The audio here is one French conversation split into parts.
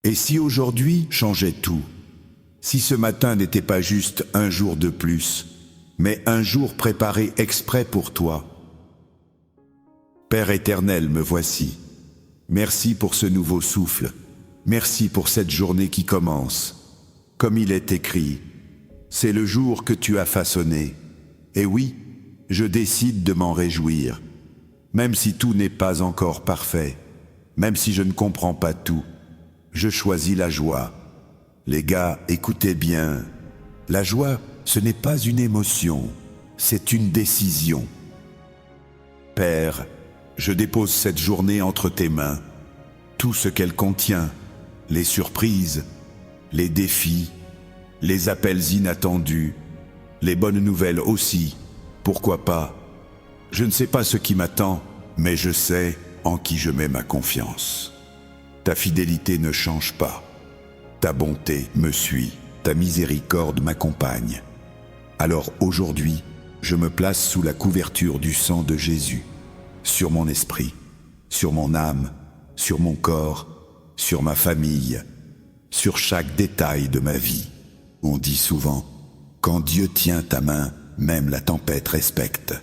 Et si aujourd'hui changeait tout? Si ce matin n'était pas juste un jour de plus, mais un jour préparé exprès pour toi? Père éternel, me voici. Merci pour ce nouveau souffle. Merci pour cette journée qui commence. Comme il est écrit, c'est le jour que tu as façonné. Et oui, je décide de m'en réjouir. Même si tout n'est pas encore parfait, même si je ne comprends pas tout, je choisis la joie. Les gars, écoutez bien. La joie, ce n'est pas une émotion, c'est une décision. Père, je dépose cette journée entre tes mains. Tout ce qu'elle contient, les surprises, les défis, les appels inattendus, les bonnes nouvelles aussi, pourquoi pas. Je ne sais pas ce qui m'attend, mais je sais en qui je mets ma confiance. Ta fidélité ne change pas. Ta bonté me suit, ta miséricorde m'accompagne. Alors aujourd'hui, je me place sous la couverture du sang de Jésus, sur mon esprit, sur mon âme, sur mon corps, sur ma famille, sur chaque détail de ma vie. On dit souvent, quand Dieu tient ta main, même la tempête respecte.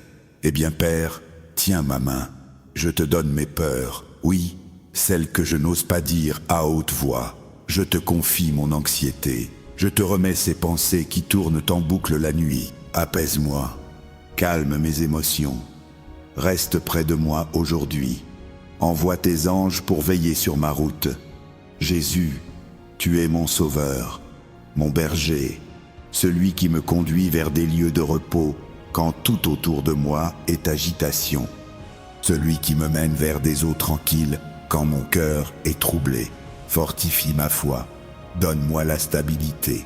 Eh bien Père, tiens ma main, je te donne mes peurs, oui, celles que je n'ose pas dire à haute voix. Je te confie mon anxiété, je te remets ces pensées qui tournent en boucle la nuit. Apaise-moi, calme mes émotions, reste près de moi aujourd'hui. Envoie tes anges pour veiller sur ma route. Jésus, tu es mon sauveur, mon berger, celui qui me conduit vers des lieux de repos quand tout autour de moi est agitation, celui qui me mène vers des eaux tranquilles quand mon cœur est troublé. Fortifie ma foi, donne-moi la stabilité,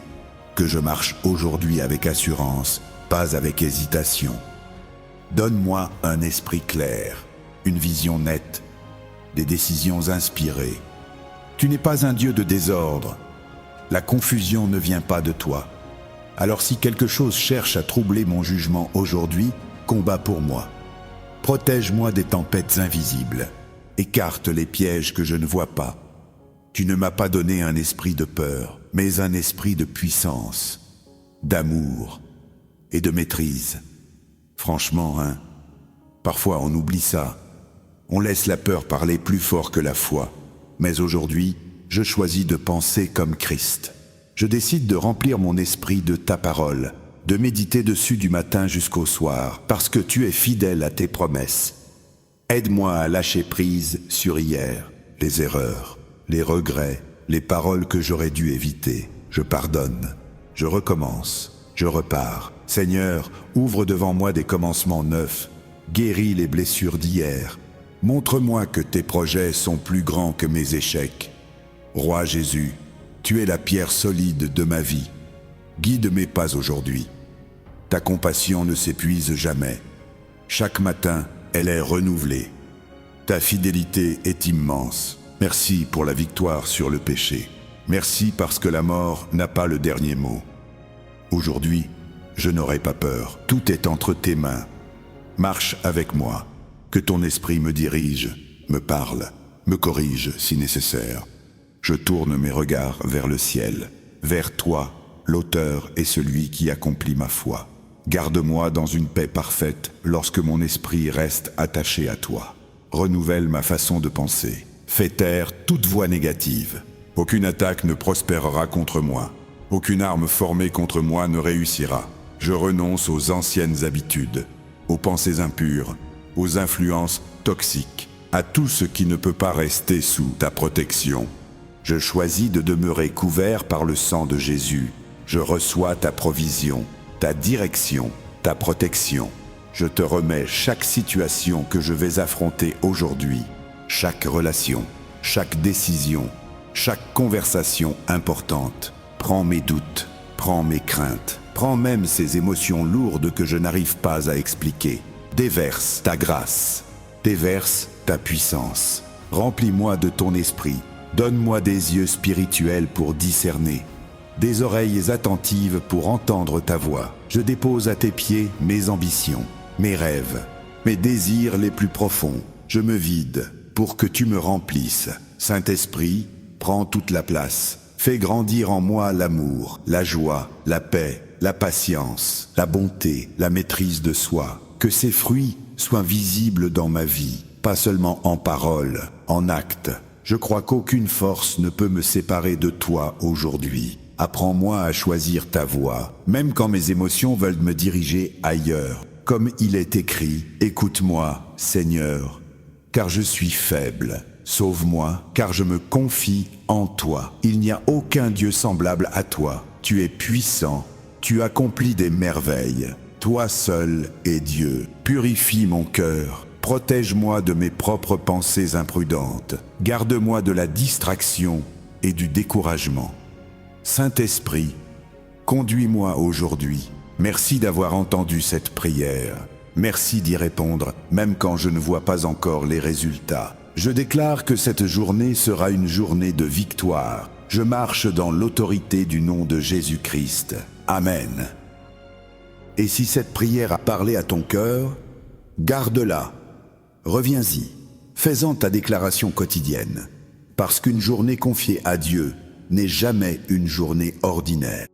que je marche aujourd'hui avec assurance, pas avec hésitation. Donne-moi un esprit clair, une vision nette, des décisions inspirées. Tu n'es pas un Dieu de désordre. La confusion ne vient pas de toi. Alors si quelque chose cherche à troubler mon jugement aujourd'hui, combat pour moi. Protège-moi des tempêtes invisibles. Écarte les pièges que je ne vois pas. Tu ne m'as pas donné un esprit de peur, mais un esprit de puissance, d'amour et de maîtrise. Franchement, parfois on oublie ça. On laisse la peur parler plus fort que la foi. Mais aujourd'hui, je choisis de penser comme Christ. Je décide de remplir mon esprit de ta parole, de méditer dessus du matin jusqu'au soir, parce que tu es fidèle à tes promesses. Aide-moi à lâcher prise sur hier, les erreurs, les regrets, les paroles que j'aurais dû éviter. Je pardonne, je recommence, je repars. Seigneur, ouvre devant moi des commencements neufs, guéris les blessures d'hier. Montre-moi que tes projets sont plus grands que mes échecs. Roi Jésus, tu es la pierre solide de ma vie. Guide mes pas aujourd'hui. Ta compassion ne s'épuise jamais. Chaque matin, elle est renouvelée. Ta fidélité est immense. Merci pour la victoire sur le péché. Merci parce que la mort n'a pas le dernier mot. Aujourd'hui, je n'aurai pas peur. Tout est entre tes mains. Marche avec moi. Que ton esprit me dirige, me parle, me corrige si nécessaire. Je tourne mes regards vers le ciel, vers toi, l'auteur et celui qui accomplit ma foi. Garde-moi dans une paix parfaite lorsque mon esprit reste attaché à toi. Renouvelle ma façon de penser. Fais taire toute voix négative. Aucune attaque ne prospérera contre moi. Aucune arme formée contre moi ne réussira. Je renonce aux anciennes habitudes, aux pensées impures, aux influences toxiques, à tout ce qui ne peut pas rester sous ta protection. Je choisis de demeurer couvert par le sang de Jésus. Je reçois ta provision, ta direction, ta protection. Je te remets chaque situation que je vais affronter aujourd'hui, chaque relation, chaque décision, chaque conversation importante. Prends mes doutes, prends mes craintes, prends même ces émotions lourdes que je n'arrive pas à expliquer. Déverse ta grâce, déverse ta puissance. Remplis-moi de ton esprit. Donne-moi des yeux spirituels pour discerner, des oreilles attentives pour entendre ta voix. Je dépose à tes pieds mes ambitions, mes rêves, mes désirs les plus profonds. Je me vide pour que tu me remplisses. Saint-Esprit, Prends toute la place. Fais grandir en moi l'amour, la joie, la paix, la patience, la bonté, la maîtrise de soi. Que ces fruits soient visibles dans ma vie, pas seulement en parole, en acte. Je crois qu'aucune force ne peut me séparer de toi aujourd'hui. Apprends-moi à choisir ta voie, même quand mes émotions veulent me diriger ailleurs. Comme il est écrit, écoute-moi, Seigneur, car je suis faible. Sauve-moi, car je me confie en toi. Il n'y a aucun Dieu semblable à toi. Tu es puissant, tu accomplis des merveilles. Toi seul es Dieu. Purifie mon cœur. Protège-moi de mes propres pensées imprudentes. Garde-moi de la distraction et du découragement. Saint-Esprit, conduis-moi aujourd'hui. Merci d'avoir entendu cette prière. Merci d'y répondre, même quand je ne vois pas encore les résultats. Je déclare que cette journée sera une journée de victoire. Je marche dans l'autorité du nom de Jésus-Christ. Amen. Et si cette prière a parlé à ton cœur, garde-la. Reviens-y. Fais-en ta déclaration quotidienne. Parce qu'une journée confiée à Dieu n'est jamais une journée ordinaire.